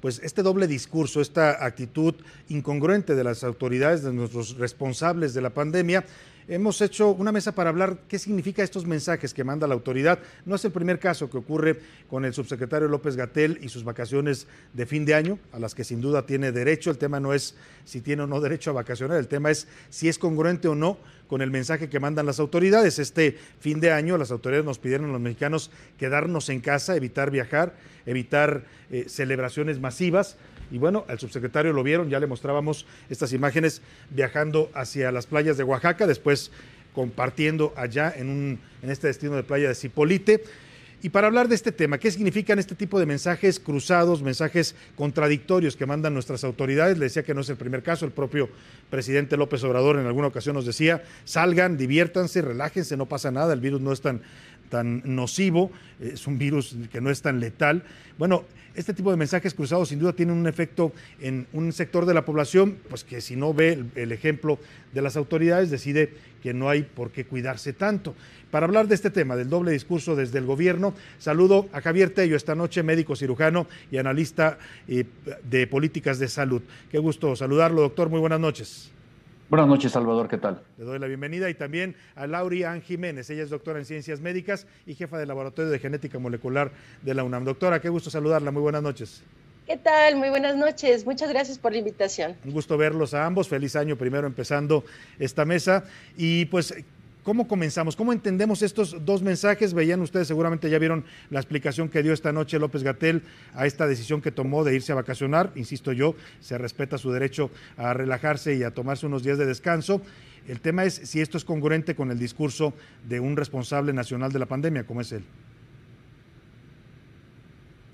pues este doble discurso, esta actitud incongruente de las autoridades, de nuestros responsables de la pandemia. Hemos hecho una mesa para hablar qué significa estos mensajes que manda la autoridad. No es el primer caso que ocurre con el subsecretario López-Gatell y sus vacaciones de fin de año, a las que sin duda tiene derecho. El tema no es si tiene o no derecho a vacacionar, el tema es si es congruente o no con el mensaje que mandan las autoridades. Este fin de año las autoridades nos pidieron a los mexicanos quedarnos en casa, evitar viajar, evitar celebraciones masivas. Y bueno, al subsecretario lo vieron, ya le mostrábamos estas imágenes viajando hacia las playas de Oaxaca, después compartiendo allá en este destino de playa de Zipolite. Y para hablar de este tema, ¿qué significan este tipo de mensajes cruzados, mensajes contradictorios que mandan nuestras autoridades? Le decía que no es el primer caso, el propio presidente López Obrador en alguna ocasión nos decía, salgan, diviértanse, relájense, no pasa nada, el virus no es tan nocivo, es un virus que no es tan letal. Bueno, este tipo de mensajes cruzados sin duda tienen un efecto en un sector de la población, pues que si no ve el ejemplo de las autoridades decide que no hay por qué cuidarse tanto. Para hablar de este tema, del doble discurso desde el gobierno, saludo a Javier Tello esta noche, médico cirujano y analista de políticas de salud. Qué gusto saludarlo, doctor, muy buenas noches. Buenas noches, Salvador, ¿qué tal? Le doy la bienvenida y también a Lauri Ann Jiménez, ella es doctora en Ciencias Médicas y jefa del Laboratorio de Genética Molecular de la UNAM. Doctora, qué gusto saludarla, muy buenas noches. ¿Qué tal? Muy buenas noches, muchas gracias por la invitación. Un gusto verlos a ambos, feliz año primero empezando esta mesa y pues... ¿Cómo comenzamos? ¿Cómo entendemos estos dos mensajes? Veían ustedes, seguramente ya vieron la explicación que dio esta noche López-Gatell a esta decisión que tomó de irse a vacacionar. Insisto yo, se respeta su derecho a relajarse y a tomarse unos días de descanso. El tema es si esto es congruente con el discurso de un responsable nacional de la pandemia, como es él.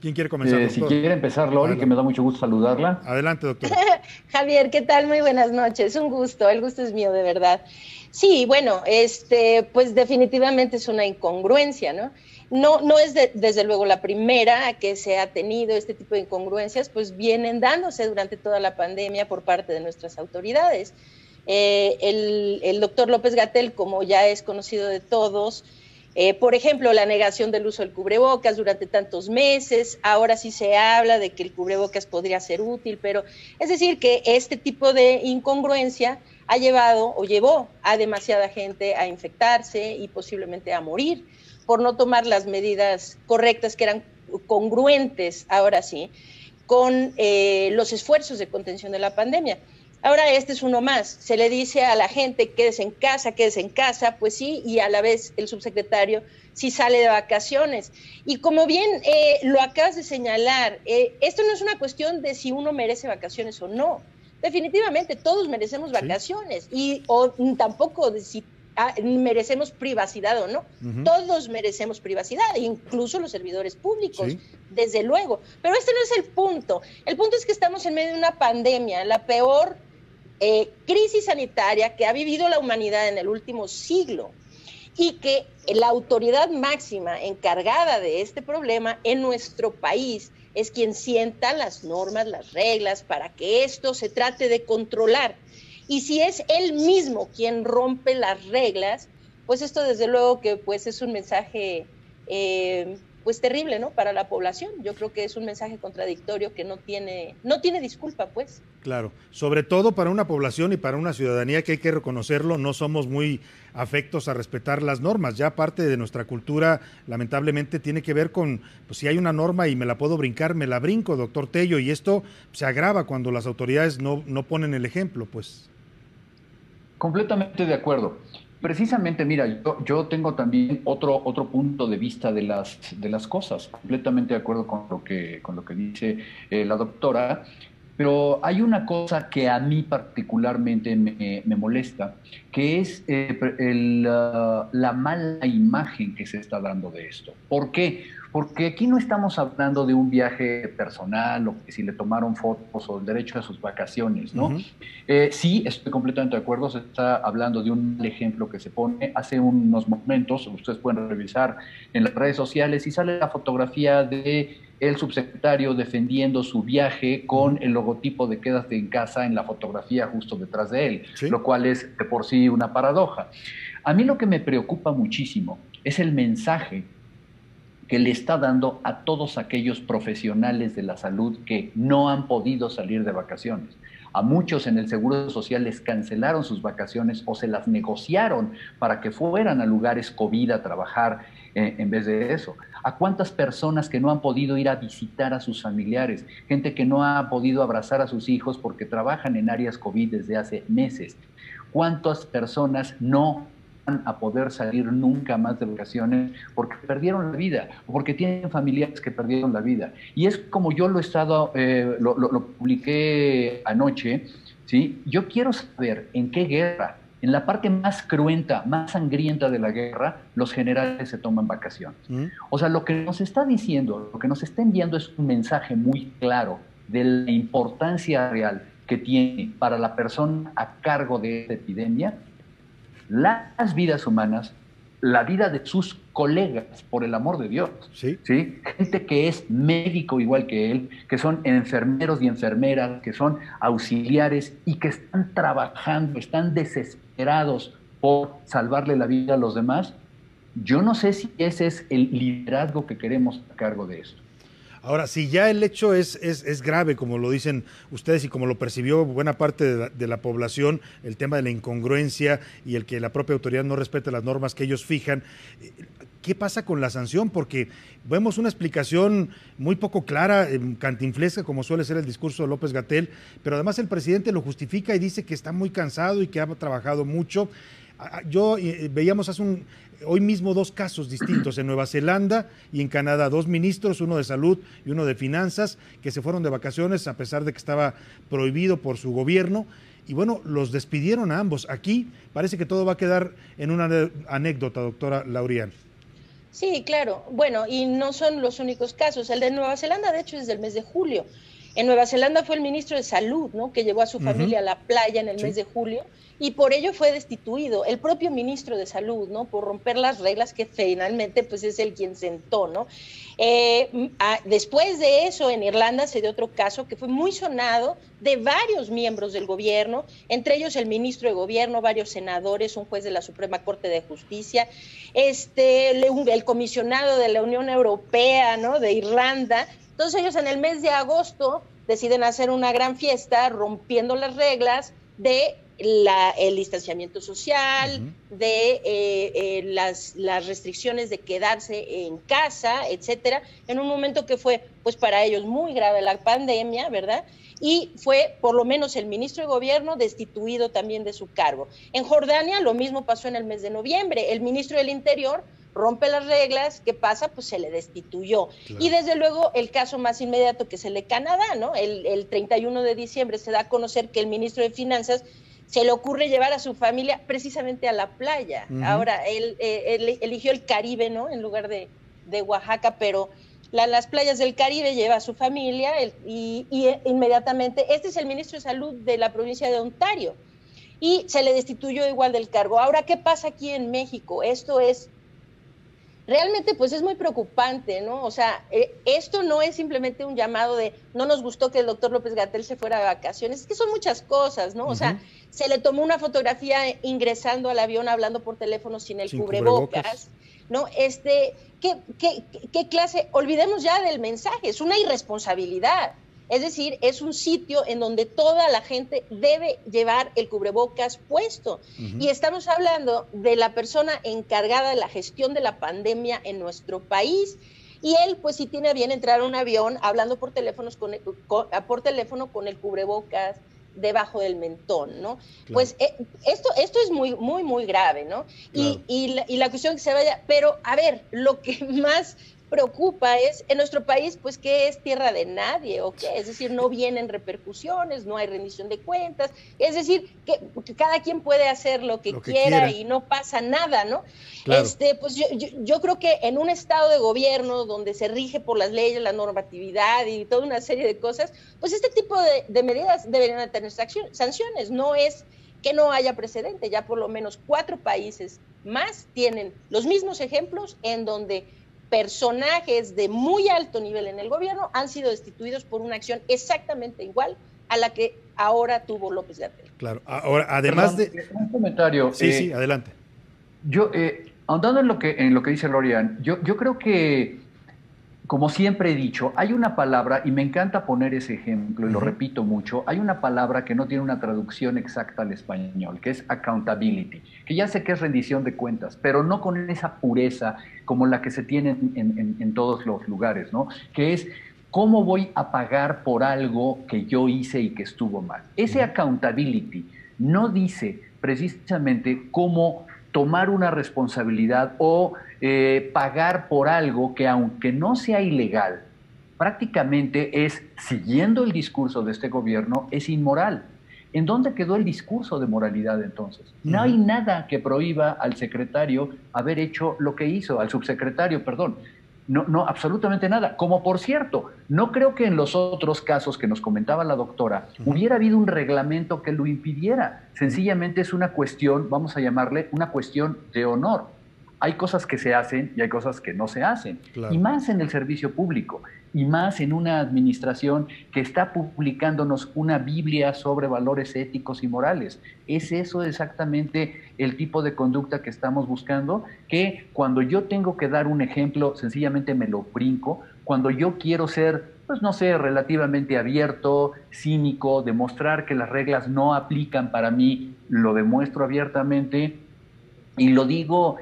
¿Quién quiere comenzar, doctor? Si quiere empezar, Lori, que me da mucho gusto saludarla. Adelante, doctor. Javier, ¿qué tal? Muy buenas noches. Un gusto, el gusto es mío, de verdad. Sí, bueno, pues definitivamente es una incongruencia, ¿no? No es desde luego la primera que se ha tenido este tipo de incongruencias, pues vienen dándose durante toda la pandemia por parte de nuestras autoridades. El doctor López-Gatell, como ya es conocido de todos, por ejemplo, la negación del uso del cubrebocas durante tantos meses, ahora sí se habla de que el cubrebocas podría ser útil, pero es decir que este tipo de incongruencia ha llevado o llevó a demasiada gente a infectarse y posiblemente a morir por no tomar las medidas correctas que eran congruentes, ahora sí, con los esfuerzos de contención de la pandemia. Ahora este es uno más, se le dice a la gente quédese en casa, pues sí, y a la vez el subsecretario sí sale de vacaciones. Y como bien lo acabas de señalar, esto no es una cuestión de si uno merece vacaciones o no. Definitivamente todos merecemos vacaciones o tampoco de si merecemos privacidad o no. Todos merecemos privacidad, incluso los servidores públicos, desde luego. Pero este no es el punto. El punto es que estamos en medio de una pandemia, la peor crisis sanitaria que ha vivido la humanidad en el último siglo y que la autoridad máxima encargada de este problema en nuestro país es quien sienta las normas, las reglas para que esto se trate de controlar. Y si es él mismo quien rompe las reglas, pues esto desde luego que pues es un mensaje pues terrible, ¿no? Para la población. Yo creo que es un mensaje contradictorio que no tiene disculpa, pues. Claro, sobre todo para una población y para una ciudadanía que hay que reconocerlo, no somos muy afectos a respetar las normas. Ya parte de nuestra cultura, lamentablemente, tiene que ver con, pues si hay una norma y me la puedo brincar, me la brinco, doctor Tello, y esto se agrava cuando las autoridades no ponen el ejemplo, pues. Completamente de acuerdo. Precisamente, mira, yo tengo también otro punto de vista de las cosas, completamente de acuerdo con lo que dice la doctora, pero hay una cosa que a mí particularmente me molesta, que es la mala imagen que se está dando de esto. ¿Por qué? Porque aquí no estamos hablando de un viaje personal o que si le tomaron fotos o el derecho a sus vacaciones, ¿no? Sí, estoy completamente de acuerdo, se está hablando de un ejemplo que se pone hace unos momentos, ustedes pueden revisar en las redes sociales y sale la fotografía de el subsecretario defendiendo su viaje con el logotipo de Quédate en casa en la fotografía justo detrás de él, lo cual es de por sí una paradoja. A mí lo que me preocupa muchísimo es el mensaje que le está dando a todos aquellos profesionales de la salud que no han podido salir de vacaciones. A muchos en el Seguro Social les cancelaron sus vacaciones o se las negociaron para que fueran a lugares COVID a trabajar en vez de eso. ¿A cuántas personas que no han podido ir a visitar a sus familiares? Gente que no ha podido abrazar a sus hijos porque trabajan en áreas COVID desde hace meses. ¿Cuántas personas no van a poder salir nunca más de vacaciones porque perdieron la vida o porque tienen familiares que perdieron la vida? Y es como yo lo he estado, lo publiqué anoche, ¿sí? Yo quiero saber en qué guerra, en la parte más cruenta, más sangrienta de la guerra, los generales se toman vacaciones. O sea, lo que nos está diciendo, lo que nos está enviando es un mensaje muy claro de la importancia real que tiene para la persona a cargo de esta epidemia las vidas humanas, la vida de sus colegas, por el amor de Dios. Sí. ¿Sí? Gente que es médico igual que él, que son enfermeros y enfermeras, que son auxiliares y que están trabajando, están desesperados por salvarle la vida a los demás. Yo no sé si ese es el liderazgo que queremos a cargo de esto. Ahora, si ya el hecho es grave, como lo dicen ustedes y como lo percibió buena parte de la población, el tema de la incongruencia y el que la propia autoridad no respete las normas que ellos fijan, ¿qué pasa con la sanción? Porque vemos una explicación muy poco clara, cantinflesca, como suele ser el discurso de López-Gatell, pero además el presidente lo justifica y dice que está muy cansado y que ha trabajado mucho. Veíamos hoy mismo dos casos distintos en Nueva Zelanda y en Canadá, dos ministros, uno de salud y uno de finanzas, que se fueron de vacaciones a pesar de que estaba prohibido por su gobierno. Y bueno, los despidieron a ambos. Aquí parece que todo va a quedar en una anécdota, doctora Laurian. Sí, claro. Bueno, y no son los únicos casos. El de Nueva Zelanda, de hecho, es del mes de julio. En Nueva Zelanda fue el ministro de Salud, ¿no?, que llevó a su familia a la playa en el mes de julio y por ello fue destituido el propio ministro de Salud, ¿no?, por romper las reglas que finalmente pues es él quien sentó, ¿no? Después de eso, en Irlanda se dio otro caso que fue muy sonado de varios miembros del gobierno, entre ellos el ministro de gobierno, varios senadores, un juez de la Suprema Corte de Justicia, el comisionado de la Unión Europea, ¿no?, de Irlanda. Entonces ellos en el mes de agosto deciden hacer una gran fiesta rompiendo las reglas de el distanciamiento social, de las restricciones de quedarse en casa, etcétera, en un momento que fue pues para ellos muy grave la pandemia, ¿verdad? Y fue por lo menos el ministro de gobierno destituido también de su cargo. En Jordania lo mismo pasó en el mes de noviembre, el ministro del Interior rompe las reglas, ¿qué pasa? Pues se le destituyó. Claro. Y desde luego el caso más inmediato que es el de Canadá, ¿no? El 31 de diciembre se da a conocer que el ministro de Finanzas se le ocurre llevar a su familia precisamente a la playa. Ahora, él eligió el Caribe, ¿no?, en lugar de Oaxaca, pero las playas del Caribe lleva a su familia y inmediatamente, este es el ministro de Salud de la provincia de Ontario, y se le destituyó igual del cargo. Ahora, ¿qué pasa aquí en México? Esto es realmente pues es muy preocupante, ¿no? O sea, esto no es simplemente un llamado de no nos gustó que el doctor López-Gatell se fuera de vacaciones, es que son muchas cosas, ¿no? O sea, se le tomó una fotografía ingresando al avión hablando por teléfono sin el cubrebocas, ¿no? ¿Qué clase? Olvidemos ya del mensaje, es una irresponsabilidad. Es decir, es un sitio en donde toda la gente debe llevar el cubrebocas puesto. Y estamos hablando de la persona encargada de la gestión de la pandemia en nuestro país. Y él, pues, sí tiene a bien entrar a un avión hablando por teléfono con el cubrebocas debajo del mentón, ¿no? Claro. Pues esto es muy, muy, muy grave, ¿no? Claro. Y la cuestión que se vaya, pero a ver, lo que más preocupa es, en nuestro país, pues, ¿qué es tierra de nadie o qué? Es decir, no vienen repercusiones, no hay rendición de cuentas, es decir, que cada quien puede hacer lo que quiera y no pasa nada, ¿no? Claro. Pues yo creo que en un estado de gobierno donde se rige por las leyes, la normatividad y toda una serie de cosas, pues este tipo de medidas deberían tener sanciones, no es que no haya precedente, ya por lo menos 4 países más tienen los mismos ejemplos en donde personajes de muy alto nivel en el gobierno han sido destituidos por una acción exactamente igual a la que ahora tuvo López-Gatell. Claro, ahora además un comentario. Sí, adelante. Yo, ahondando en lo que dice Laurian, yo creo que como siempre he dicho, hay una palabra, y me encanta poner ese ejemplo, y lo repito mucho, hay una palabra que no tiene una traducción exacta al español, que es accountability, que ya sé que es rendición de cuentas, pero no con esa pureza como la que se tiene en todos los lugares, ¿no? Que es, ¿cómo voy a pagar por algo que yo hice y que estuvo mal? Ese accountability no dice precisamente cómo tomar una responsabilidad o pagar por algo que, aunque no sea ilegal, prácticamente es, siguiendo el discurso de este gobierno, es inmoral. ¿En dónde quedó el discurso de moralidad entonces? No hay nada que prohíba al secretario haber hecho lo que hizo, al subsecretario, perdón. No, absolutamente nada. Como por cierto, no creo que en los otros casos que nos comentaba la doctora hubiera habido un reglamento que lo impidiera. Sencillamente es una cuestión, vamos a llamarle una cuestión de honor. Hay cosas que se hacen y hay cosas que no se hacen. Claro. Y más en el servicio público, y más en una administración que está publicándonos una Biblia sobre valores éticos y morales. ¿Es eso exactamente el tipo de conducta que estamos buscando? Que cuando yo tengo que dar un ejemplo, sencillamente me lo brinco. Cuando yo quiero ser, pues no sé, relativamente abierto, cínico, demostrar que las reglas no aplican para mí, lo demuestro abiertamente y lo digo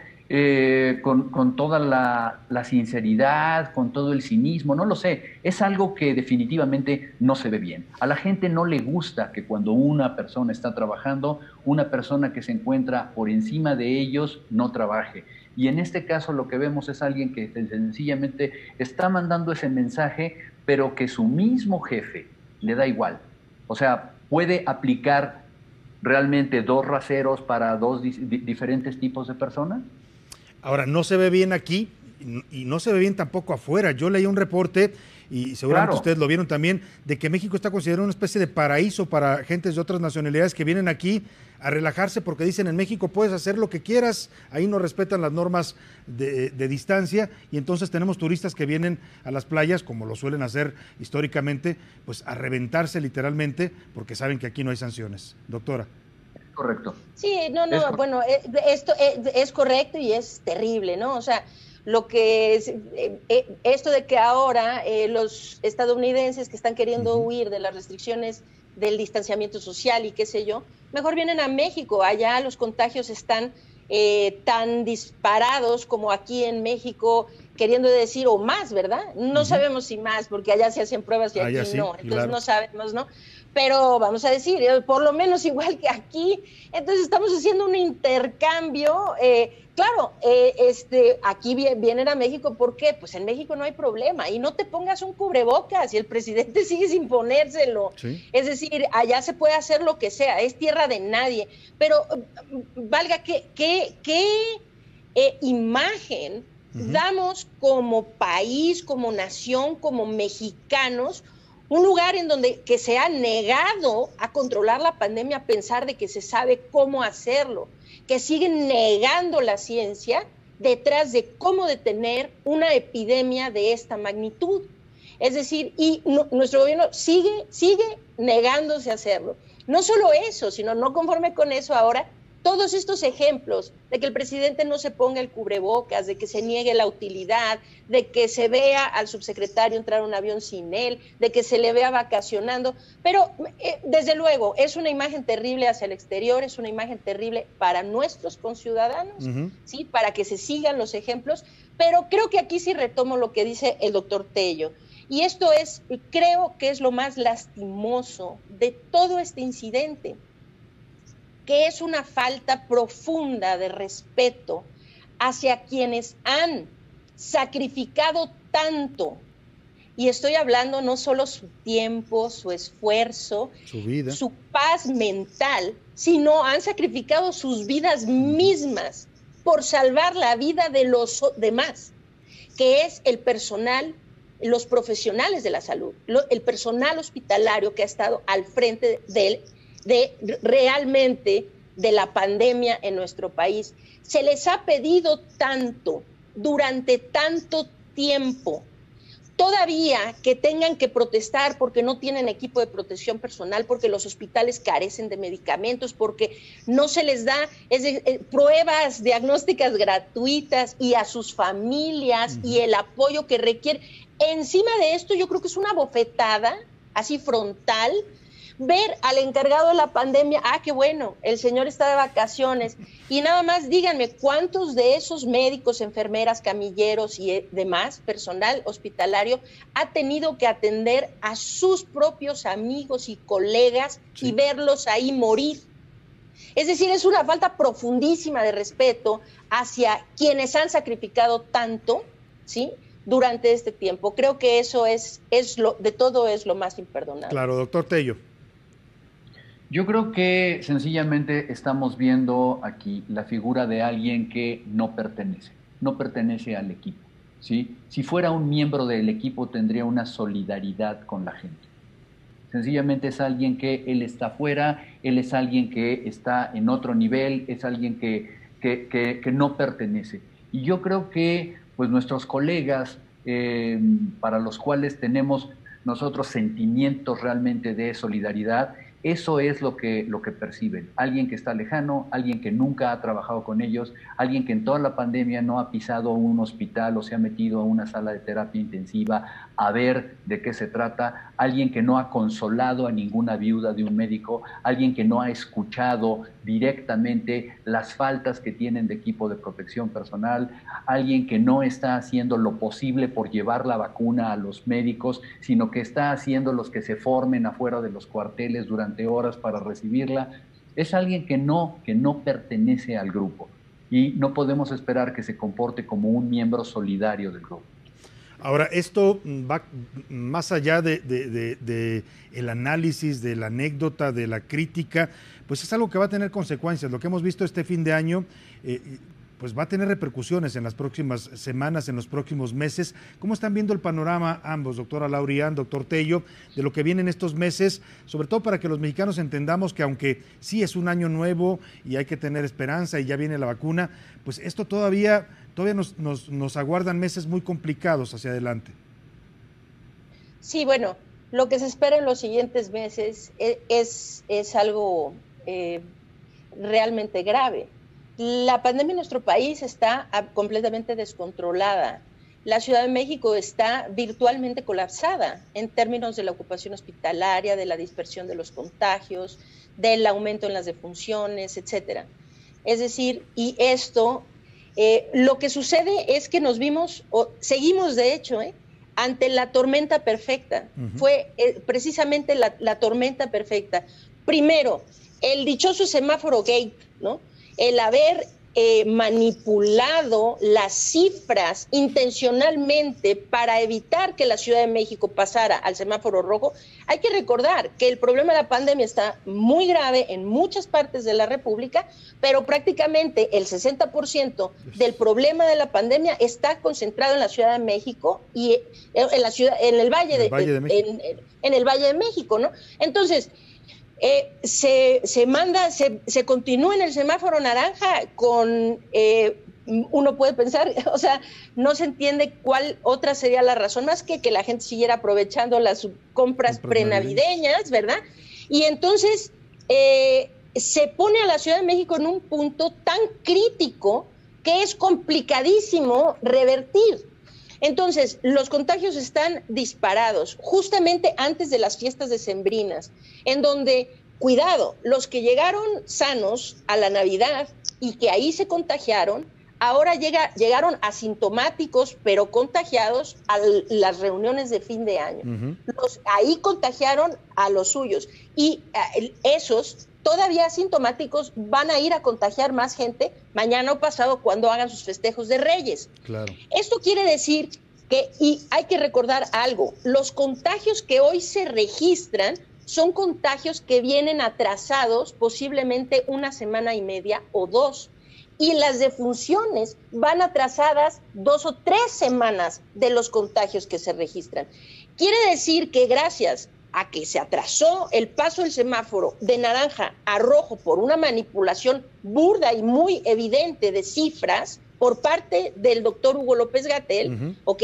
con toda la sinceridad, con todo el cinismo, no lo sé, es algo que definitivamente no se ve bien. A la gente no le gusta que cuando una persona está trabajando, una persona que se encuentra por encima de ellos no trabaje. Y en este caso lo que vemos es alguien que sencillamente está mandando ese mensaje, pero que su mismo jefe le da igual. O sea, puede aplicar realmente dos raseros para dos diferentes tipos de personas. Ahora, no se ve bien aquí y no se ve bien tampoco afuera. Yo leí un reporte, y seguramente ustedes lo vieron también, de que México está considerado una especie de paraíso para gentes de otras nacionalidades que vienen aquí a relajarse porque dicen, en México puedes hacer lo que quieras, ahí no respetan las normas de distancia, y entonces tenemos turistas que vienen a las playas, como lo suelen hacer históricamente, pues a reventarse literalmente porque saben que aquí no hay sanciones. Doctora. Correcto. Sí, bueno, esto es correcto y es terrible, ¿no? O sea, lo que es, esto de que ahora los estadounidenses que están queriendo huir de las restricciones del distanciamiento social y qué sé yo, mejor vienen a México. Allá los contagios están tan disparados como aquí en México, queriendo decir, o más, ¿verdad? No sabemos si más, porque allá se hacen pruebas y aquí sí, no, entonces claro. No sabemos, ¿no? Pero vamos a decir, por lo menos igual que aquí, entonces estamos haciendo un intercambio. Claro, aquí vienen a México, ¿por qué? Pues en México no hay problema, y no te pongas un cubrebocas, y el presidente sigue sin ponérselo. Sí. Es decir, allá se puede hacer lo que sea, es tierra de nadie, pero valga, ¿qué imagen damos como país, como nación, como mexicanos? Un lugar en donde que se ha negado a controlar la pandemia, a pensar de que se sabe cómo hacerlo, que siguen negando la ciencia detrás de cómo detener una epidemia de esta magnitud. Es decir, y nuestro gobierno sigue negándose a hacerlo. No solo eso, sino no conforme con eso ahora, todos estos ejemplos de que el presidente no se ponga el cubrebocas, de que se niegue la utilidad, de que se vea al subsecretario entrar a un avión sin él, de que se le vea vacacionando, pero desde luego es una imagen terrible hacia el exterior, es una imagen terrible para nuestros conciudadanos, ¿sí? Para que se sigan los ejemplos, pero creo que aquí sí retomo lo que dice el doctor Tello, y esto es, creo que es lo más lastimoso de todo este incidente, que es una falta profunda de respeto hacia quienes han sacrificado tanto. Y estoy hablando no solo su tiempo, su esfuerzo, su vida, su paz mental, sino han sacrificado sus vidas mismas por salvar la vida de los demás, que es el personal, los profesionales de la salud, el personal hospitalario que ha estado al frente de realmente de la pandemia en nuestro país. Se les ha pedido tanto durante tanto tiempo, todavía que tengan que protestar porque no tienen equipo de protección personal, porque los hospitales carecen de medicamentos, porque no se les da pruebas diagnósticas gratuitas y a sus familias y el apoyo que requieren. Encima de esto, yo creo que es una bofetada, así frontal, ver al encargado de la pandemia, qué bueno, el señor está de vacaciones, y nada más díganme cuántos de esos médicos, enfermeras, camilleros y demás, personal hospitalario, ha tenido que atender a sus propios amigos y colegas y verlos ahí morir. Es decir, es una falta profundísima de respeto hacia quienes han sacrificado tanto, ¿sí?, durante este tiempo. Creo que eso de todo es lo más imperdonable. Claro, doctor Tello. Yo creo que sencillamente estamos viendo aquí la figura de alguien que no pertenece al equipo, ¿sí? Si fuera un miembro del equipo tendría una solidaridad con la gente. Sencillamente es alguien que él está fuera, él es alguien que está en otro nivel, es alguien que no pertenece. Y yo creo que pues nuestros colegas, para los cuales tenemos nosotros sentimientos realmente de solidaridad, eso es lo que perciben. Alguien que está lejano, alguien que nunca ha trabajado con ellos, alguien que en toda la pandemia no ha pisado un hospital o se ha metido a una sala de terapia intensiva a ver de qué se trata, alguien que no ha consolado a ninguna viuda de un médico, alguien que no ha escuchado directamente las faltas que tienen de equipo de protección personal, alguien que no está haciendo lo posible por llevar la vacuna a los médicos, sino que está haciendo los que se formen afuera de los cuarteles durante horas para recibirla. Es alguien que no pertenece al grupo y no podemos esperar que se comporte como un miembro solidario del grupo. Ahora, esto va más allá de el análisis, de la anécdota, de la crítica, pues es algo que va a tener consecuencias. Lo que hemos visto este fin de año, pues va a tener repercusiones en las próximas semanas, en los próximos meses. ¿Cómo están viendo el panorama ambos, doctora Laurian, doctor Tello, de lo que viene en estos meses, sobre todo para que los mexicanos entendamos que aunque sí es un año nuevo y hay que tener esperanza y ya viene la vacuna, pues esto todavía nos aguardan meses muy complicados hacia adelante? Sí, bueno, lo que se espera en los siguientes meses es algo realmente grave. La pandemia en nuestro país está completamente descontrolada. La Ciudad de México está virtualmente colapsada en términos de la ocupación hospitalaria, de la dispersión de los contagios, del aumento en las defunciones, etcétera. Es decir, y esto, lo que sucede es que nos vimos, o seguimos de hecho, ante la tormenta perfecta. Fue precisamente la tormenta perfecta. Primero, el dichoso semáforo gate, ¿no? El haber manipulado las cifras intencionalmente para evitar que la Ciudad de México pasara al semáforo rojo. Hay que recordar que el problema de la pandemia está muy grave en muchas partes de la República, pero prácticamente el 60% del problema de la pandemia está concentrado en la Ciudad de México y en el Valle de México, ¿no? Entonces, se continúa en el semáforo naranja con, uno puede pensar, o sea, no se entiende cuál otra sería la razón más que la gente siguiera aprovechando las compras prenavideñas, ¿verdad? Y entonces se pone a la Ciudad de México en un punto tan crítico que es complicadísimo revertir. Entonces, los contagios están disparados justamente antes de las fiestas decembrinas, en donde, cuidado, los que llegaron sanos a la Navidad y que ahí se contagiaron, ahora llegaron asintomáticos, pero contagiados a las reuniones de fin de año. Ahí contagiaron a los suyos y esos todavía asintomáticos van a ir a contagiar más gente mañana o pasado cuando hagan sus festejos de Reyes. Claro. Esto quiere decir que, y hay que recordar algo, los contagios que hoy se registran son contagios que vienen atrasados posiblemente una semana y media o dos. Y las defunciones van atrasadas 2 o 3 semanas de los contagios que se registran. Quiere decir que gracias a que se atrasó el paso del semáforo de naranja a rojo por una manipulación burda y muy evidente de cifras por parte del doctor Hugo López-Gatell, ¿ok?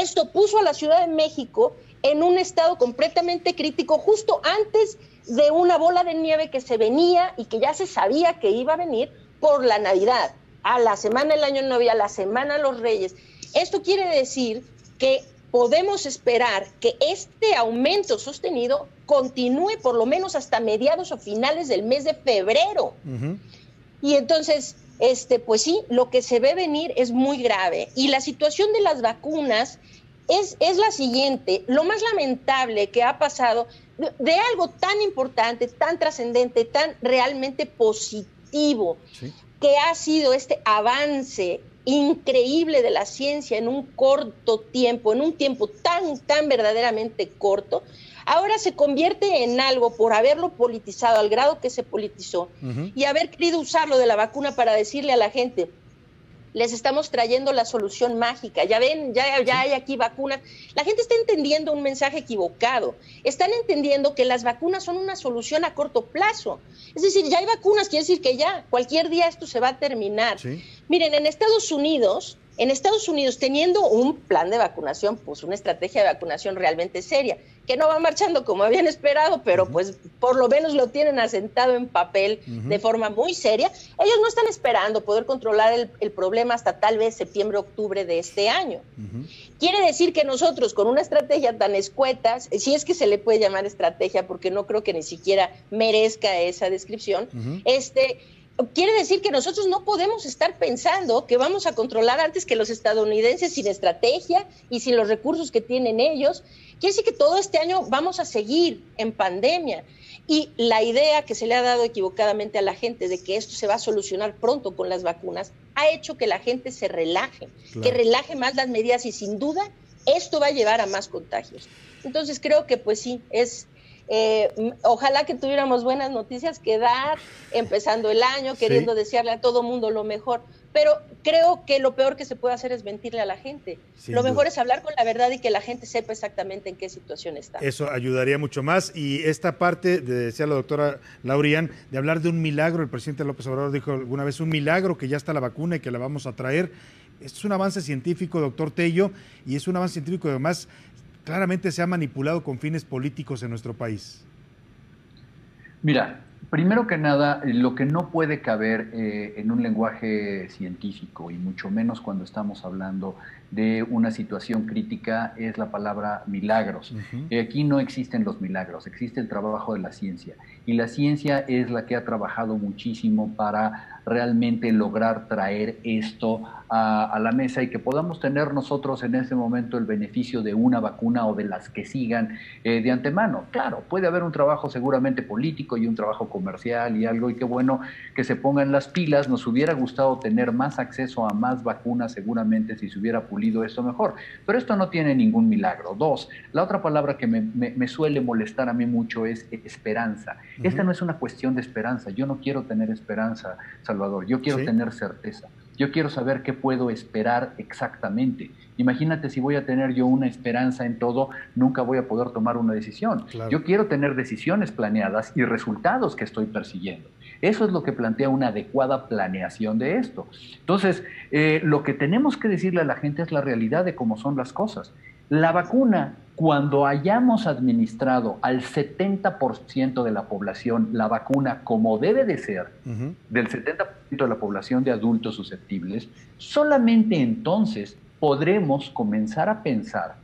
Esto puso a la Ciudad de México en un estado completamente crítico justo antes de una bola de nieve que se venía y que ya se sabía que iba a venir por la Navidad, a la semana del Año Nuevo y a la semana de los Reyes. Esto quiere decir que podemos esperar que este aumento sostenido continúe por lo menos hasta mediados o finales del mes de febrero. Y entonces, pues sí, lo que se ve venir es muy grave. Y la situación de las vacunas es la siguiente. Lo más lamentable que ha pasado de algo tan importante, tan trascendente, tan realmente positivo, sí, que ha sido este avance increíble de la ciencia en un corto tiempo, en un tiempo tan verdaderamente corto, ahora se convierte en algo por haberlo politizado al grado que se politizó y haber querido usarlo de la vacuna para decirle a la gente: les estamos trayendo la solución mágica, ya ven, ya hay aquí vacunas. La gente está entendiendo un mensaje equivocado, están entendiendo que las vacunas son una solución a corto plazo. Es decir, ya hay vacunas, quiere decir que ya, cualquier día esto se va a terminar. Sí. Miren, en Estados Unidos, teniendo un plan de vacunación, pues una estrategia de vacunación realmente seria, que no va marchando como habían esperado, pero pues por lo menos lo tienen asentado en papel de forma muy seria, ellos no están esperando poder controlar el problema hasta tal vez septiembre, octubre de este año. Quiere decir que nosotros, con una estrategia tan escueta, si es que se le puede llamar estrategia, porque no creo que ni siquiera merezca esa descripción, quiere decir que nosotros no podemos estar pensando que vamos a controlar antes que los estadounidenses sin estrategia y sin los recursos que tienen ellos. Quiere decir que todo este año vamos a seguir en pandemia. Y la idea que se le ha dado equivocadamente a la gente de que esto se va a solucionar pronto con las vacunas ha hecho que la gente se relaje, que relaje más las medidas, y sin duda esto va a llevar a más contagios. Entonces creo que pues sí, ojalá que tuviéramos buenas noticias que dar, empezando el año, queriendo desearle a todo mundo lo mejor, pero creo que lo peor que se puede hacer es mentirle a la gente. Lo mejor es hablar con la verdad y que la gente sepa exactamente en qué situación está. Eso ayudaría mucho más. Y esta parte, decía la doctora Laurian, de hablar de un milagro, el presidente López Obrador dijo alguna vez, un milagro, que ya está la vacuna y que la vamos a traer. Esto es un avance científico, doctor Tello, y es un avance científico que además claramente se ha manipulado con fines políticos en nuestro país. Mira, primero que nada, lo que no puede caber en un lenguaje científico, y mucho menos cuando estamos hablando de una situación crítica, es la palabra milagros. Aquí no existen los milagros, existe el trabajo de la ciencia. Y la ciencia es la que ha trabajado muchísimo para realmente lograr traer esto a la mesa y que podamos tener nosotros en este momento el beneficio de una vacuna o de las que sigan de antemano. Claro, puede haber un trabajo seguramente político y un trabajo comercial y algo, y qué bueno que se pongan las pilas. Nos hubiera gustado tener más acceso a más vacunas seguramente si se hubiera pulido esto mejor, pero esto no tiene ningún milagro. Dos, la otra palabra que me suele molestar a mí mucho es esperanza. Esta no es una cuestión de esperanza. Yo no quiero tener esperanza, Salvador, yo quiero tener certeza. Yo quiero saber qué puedo esperar exactamente. Imagínate, si voy a tener yo una esperanza en todo, nunca voy a poder tomar una decisión. Claro. Yo quiero tener decisiones planeadas y resultados que estoy persiguiendo. Eso es lo que plantea una adecuada planeación de esto. Entonces, lo que tenemos que decirle a la gente es la realidad de cómo son las cosas. La vacuna, cuando hayamos administrado al 70% de la población la vacuna como debe de ser, del 70% de la población de adultos susceptibles, solamente entonces podremos comenzar a pensar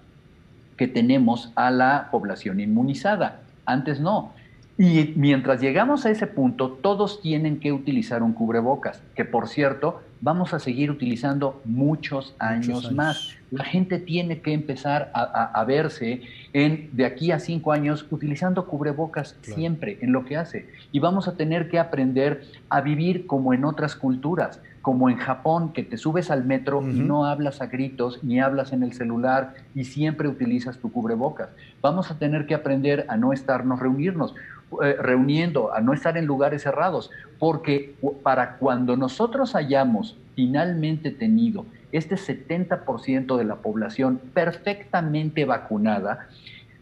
que tenemos a la población inmunizada. Antes no. Y mientras llegamos a ese punto, todos tienen que utilizar un cubrebocas, que por cierto, vamos a seguir utilizando muchos años más. La gente tiene que empezar a verse de aquí a 5 años utilizando cubrebocas siempre en lo que hace. Y vamos a tener que aprender a vivir como en otras culturas, como en Japón, que te subes al metro y no hablas a gritos, ni hablas en el celular y siempre utilizas tu cubrebocas. Vamos a tener que aprender a no estarnos reuniendo, a no estar en lugares cerrados, porque para cuando nosotros hayamos finalmente tenido este 70% de la población perfectamente vacunada,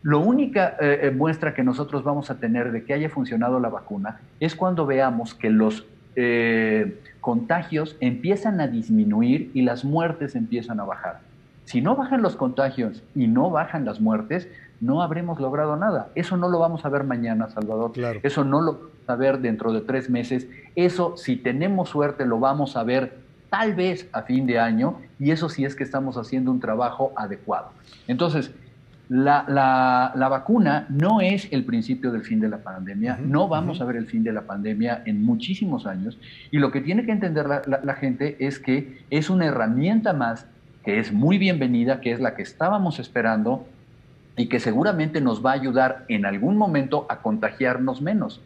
la única muestra que nosotros vamos a tener de que haya funcionado la vacuna es cuando veamos que los contagios empiezan a disminuir y las muertes empiezan a bajar. Si no bajan los contagios y no bajan las muertes, no habremos logrado nada. Eso no lo vamos a ver mañana, Salvador. Claro. Eso no lo vamos a ver dentro de 3 meses. Eso, si tenemos suerte, lo vamos a ver tal vez a fin de año, y eso sí es que estamos haciendo un trabajo adecuado. Entonces, la vacuna no es el principio del fin de la pandemia, no vamos a ver el fin de la pandemia en muchísimos años, y lo que tiene que entender la gente es que es una herramienta más que es muy bienvenida, que es la que estábamos esperando y que seguramente nos va a ayudar en algún momento a contagiarnos menos.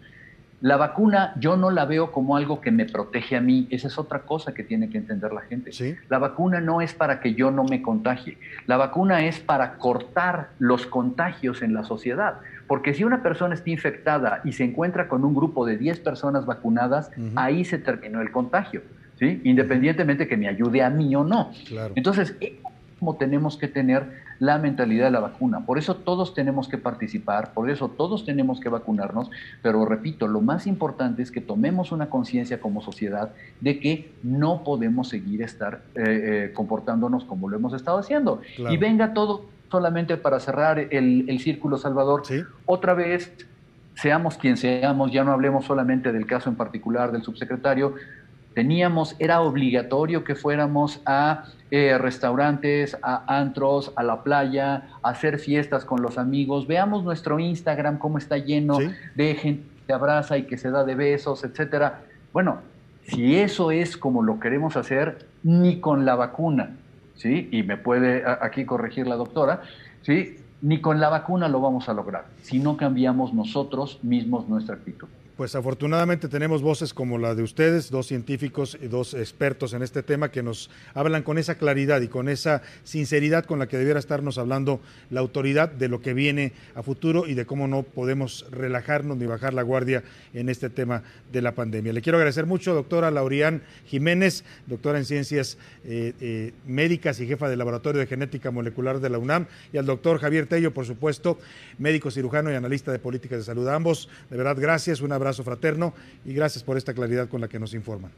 La vacuna yo no la veo como algo que me protege a mí, esa es otra cosa que tiene que entender la gente. ¿Sí? La vacuna no es para que yo no me contagie, la vacuna es para cortar los contagios en la sociedad, porque si una persona está infectada y se encuentra con un grupo de 10 personas vacunadas, ahí se terminó el contagio, ¿sí? Independientemente que me ayude a mí o no. Claro. Entonces, como tenemos que tener la mentalidad de la vacuna. Por eso todos tenemos que participar, por eso todos tenemos que vacunarnos, pero repito, lo más importante es que tomemos una conciencia como sociedad de que no podemos seguir comportándonos como lo hemos estado haciendo. Claro. Y venga todo, solamente para cerrar el círculo, Salvador, ¿sí? Otra vez, seamos quien seamos, ya no hablemos solamente del caso en particular del subsecretario, era obligatorio que fuéramos a restaurantes, a antros, a la playa, a hacer fiestas con los amigos. Veamos nuestro Instagram, cómo está lleno de gente que se abraza y que se da de besos, etcétera. Bueno, si eso es como lo queremos hacer, ni con la vacuna, ¿sí? Y me puede aquí corregir la doctora, ¿sí? Ni con la vacuna lo vamos a lograr, si no cambiamos nosotros mismos nuestra actitud. Pues afortunadamente tenemos voces como la de ustedes, dos científicos y dos expertos en este tema que nos hablan con esa claridad y con esa sinceridad con la que debiera estarnos hablando la autoridad de lo que viene a futuro y de cómo no podemos relajarnos ni bajar la guardia en este tema de la pandemia. Le quiero agradecer mucho, doctora Laurian Jiménez, doctora en Ciencias Médicas y jefa del Laboratorio de Genética Molecular de la UNAM, y al doctor Javier Tello, por supuesto, médico cirujano y analista de políticas de salud. A ambos, de verdad, gracias, un abrazo fraterno y gracias por esta claridad con la que nos informan.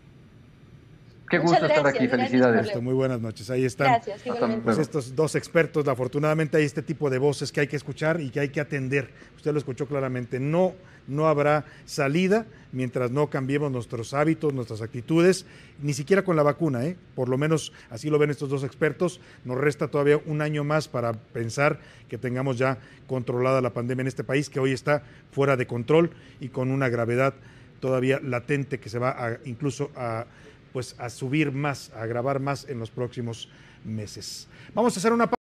Qué gusto estar aquí, felicidades. Muy buenas noches, ahí están. Gracias, pues estos dos expertos. Afortunadamente hay este tipo de voces que hay que escuchar y que hay que atender. Usted lo escuchó claramente, no habrá salida mientras no cambiemos nuestros hábitos, nuestras actitudes, ni siquiera con la vacuna, por lo menos así lo ven estos dos expertos. Nos resta todavía un año más para pensar que tengamos ya controlada la pandemia en este país, que hoy está fuera de control y con una gravedad todavía latente que se va incluso a subir más, a agravar más en los próximos meses. Vamos a hacer una pausa.